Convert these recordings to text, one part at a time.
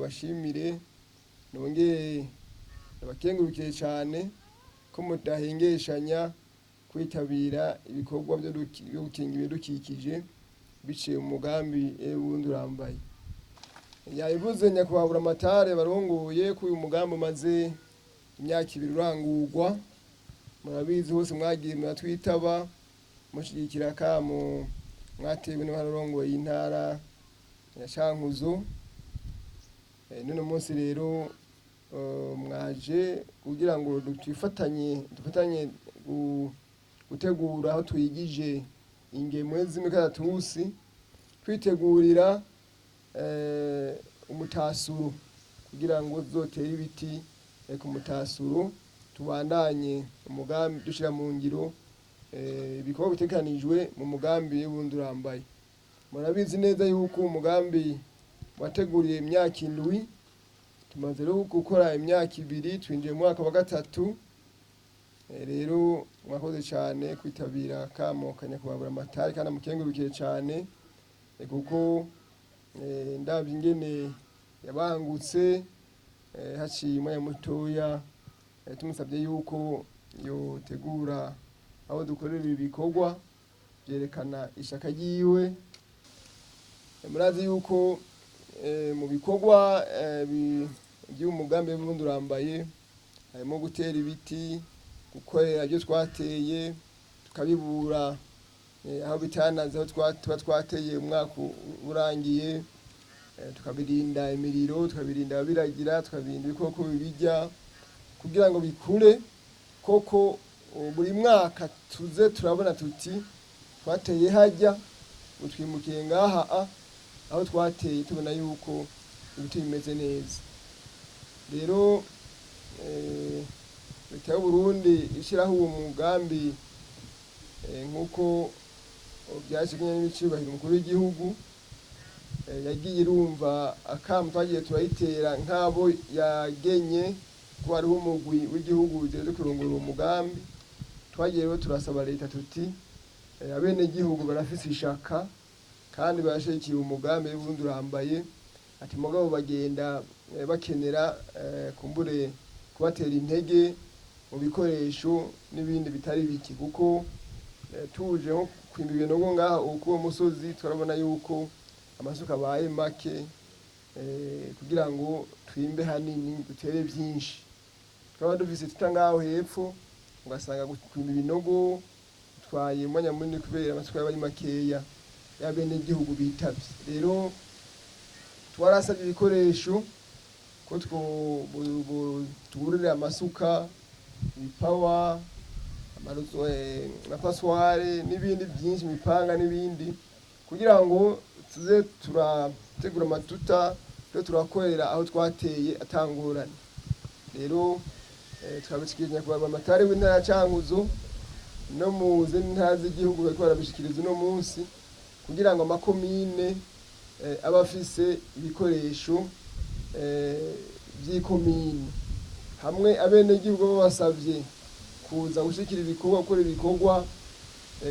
ndabashimire nongere ndabakengurukire cyane ko mudahengeshanya kwitabira ibikorwa byo gukinga ibidukikije biciye mu mugambi Burundi urambaye. Yabivuze nyakubahwa Buramatare barongoye ko uyu mugambi umaze imyaka 2 urangurwa, murabizi hose mwagiye muratwitaba mushigikira kamo mwatewe n'abarongoye intara ya Cankuzo. None munsi rero mwaje kugira ngo dufatanye gutegura aho twigije ingemwe z'imikaratusi kwitegurira umutasuro kugira ngo zotere ibiti ku mutasuro tubandanye umugambi dushira mu ngiro ibikorwa bitekanijwe mu mugambi Burundi urambaye. Murabizi neza yuko umugambi wateguriye imyaka 7, tumaze rero gukora imyaka 2, twinjiye mu mwaka wa 3. Rero mwakoze cyane kwitabira kamo kanyakubahwa Buramatare kandi mukengurukiye cyane kuko ndabye ingene yabangutse haciye umwanya mutoya, tumusabye yuko yotegura aho dukorera ibikorwa byerekana ishaka ryiwe. Murazi yuko mu bikorwa by'umugambi w'Uburundi urambaye harimo gutera ibiti, gukorera ibyo twateye tukabibura aho bitanaze, aho tuba twateye umwaka urangiye, tukabirinda imiriro, tukabirinda abiragira, tukabirinda ibikoko bibijya kugira ngo bikure koko. Buri mwaka tuze turabona tuti twateye hajya utwimukiye ngaha aho twateye tubona yuko ibiti bimeze neza. Rero leta y'u Burundi ishiraho uwo mugambi nkuko byashimye n'ibicibahiro umukuru w'igihugu yagiye irumva akamu twagiye turayitera nk'abo yagenye ko hariho umugwi w'igihugu ujejwe kurongora umugambi. Twagiye rero turasaba leta tuti abene igihugu barafise ishaka kandi barashikiye umugambi w'Uburundi urambaye, ati mugabo bagenda bakenera kumbure kubatera intege mu bikoresho n'ibindi bitari biki, kuko tuje nko kwimba ibinogo ngaha uko musozi turabona yuko amasuka abaye make, kugira ngo twimbe hanini dutere byinshi. Twaba dufise tutangaho hepfo ugasanga kwimba ibinogo twaye umwanya munini kubera amasuka y'abari makeya y'abene igihugu bitavye. Rero twarasabye ibikoresho ko tugurira amasuka, ibipawa, amapasware n'ibindi byinshi, imipanga n'ibindi, kugira ngo tuze turategura amatuta yo turakorera aho twateye atangorane. Rero twabishikirije nyakubahwa Buramatare w'intara ya Cankuzo no mu zindi ntara z'igihugu bariko barabishikiriza uno munsi kugira ngo amakomine abafise ibikoresho by'ikomine hamwe abene igihugu babasavye kuza gushikira ibikorwa, gukora ibikorwa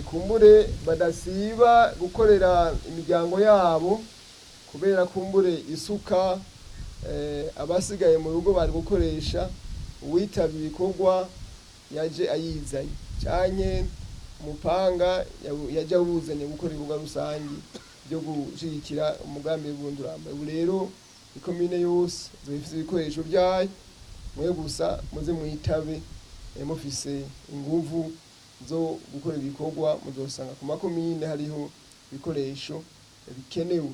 kumbure badasiba gukorera imiryango yabo kubera kumbure isuka abasigaye mu rugo bari gukoresha, uwitavye ibikorwa yaje ayizanye canke umupanga yaje awuzanye gukora ibikorwa rusangi byo gushigikira umugambi w'Uburundi urambaye. Ubu rero ikomine yose zifise ibikoresho byayo, mwe gusa muze mwitabe mufise inguvu zo gukora ibikorwa, muzosanga ku makomine hariho ibikoresho bikenewe: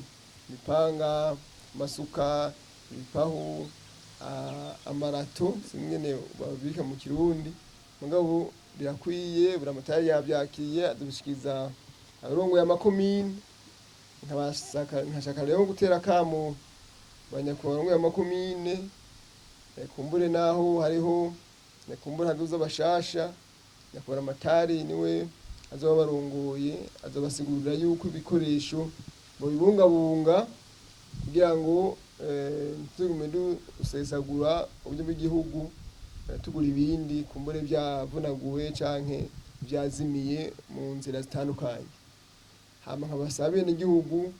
imipanga, amasuka, ibipahu, amarato simwene babika mu Kirundi. Mugabo birakwiye Buramatare yabyakiye adubishikiza abarongoye amakomine. Nkashaka rero gutera kamo banyakubahwa amakomine kumbure naho hariho kumbure haduza bashasha, nyakubahwa Buramatare niwe azoba barongoye, azobasigurira yuko ibikoresho mu bibungabunga kugira ngo tugume dusesagura uburyo bw'igihugu tugura ibindi kumbure byavunaguwe canke byazimiye mu nzira zitandukanye. Hama nkabasaba n'igihugu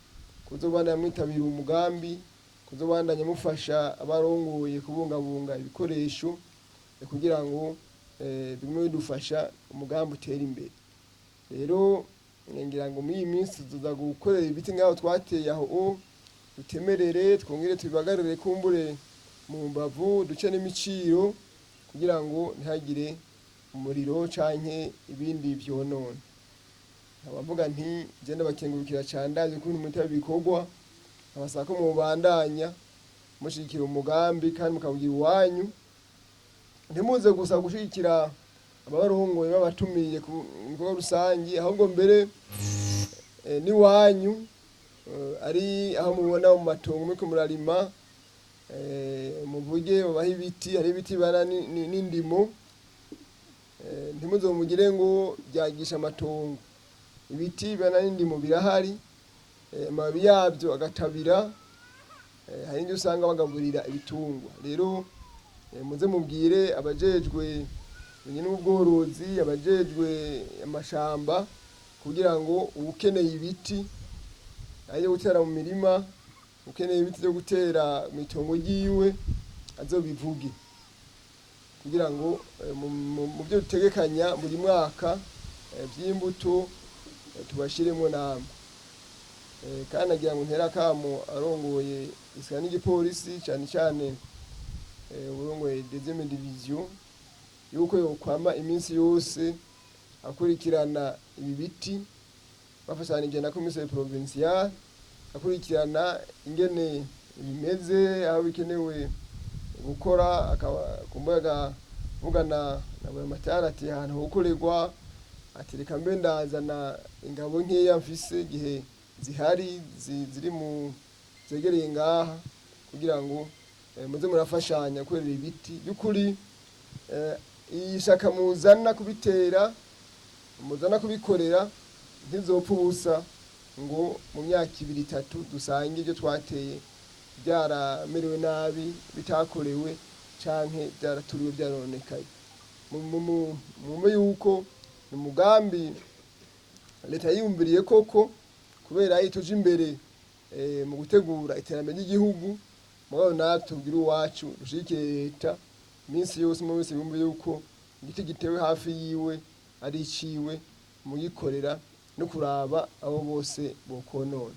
kuzobana mwitabira umugambi kuzobandanya mufasha abarongoye kubungabunga ibikoresho kugira ngo bimwe bidufasha umugambi utera imbere. Rero ngira ngo muri iyi minsi tuza gukorera ibiti ngaho twateye aho dutemerere, twongere tubibagarire kumbure mu mbavu, duce n'imiciro kugira ngo ntihagire umuriro canke ibindi vyonona. Abavuga nti je ndabakengurukira cane, ndazi ko mutari bikorwa, abasaba ko mubandanya mushigikira umugambi kandi mukawugira iwanyu. Ntimuze gusa gushigikira abarongoye babatumiye ku bikorwa rusangi, ahubwo mbere n'iwanyu ari aho mubona mu matongo muriko murarima, muvuge babahe ibiti, hari ibiti bana n'indimo. Ntimuze mugire ngo byagisha amatongo, ibiti bana n'indimo birahari, amababi yabyo agatabira, hari n'ibyo usanga bagaburira ibitungwa. Rero muze mubwire abajejwe n'ubworozi, abajejwe amashamba kugira ngo ukeneye ibiti ayo gutera mu mirima, ukeneye ibiti byo gutera mu itongo ryiwe azobivuge, kugira ngo mu byo dutegekanya buri mwaka by'imbuto tubashiremo namwe. Kandi agira ngo ntera kamo arongoye isika n'igipolisi cyane cyane urongoye deuxième division yuko yokwama iminsi yose akurikirana ibi biti bafashanije na commissaire provincial, akurikirana ingene bimeze, aho bikenewe gukora, akumbaga vugana na buramatari ati ahantu hokorerwa, ati reka mbe ndazana ingabo nkeya mfise igihe zihari ziri mu zegereye ngaha kugira ngo muze murafashanya kurera ibiti by'ukuri. Ishaka muzana kubitera, muzana kubikorera ntizopfa ubusa ngo mu myaka 2-3 dusange ibyo twateye byaramerewe nabi, bitakorewe canke byaraturiwe, byaronekaye. Mume yuko ni umugambi leta yiyumviriye koko, kubera yituje imbere mu gutegura iterambere ry'igihugu. Mugabo natwe tugira uwacu dushigikire leta iminsi yose, mu minsi bumve yuko igiti gitewe hafi yiwe ari iciwe, mugikorera no kuraba abo bose bokonona.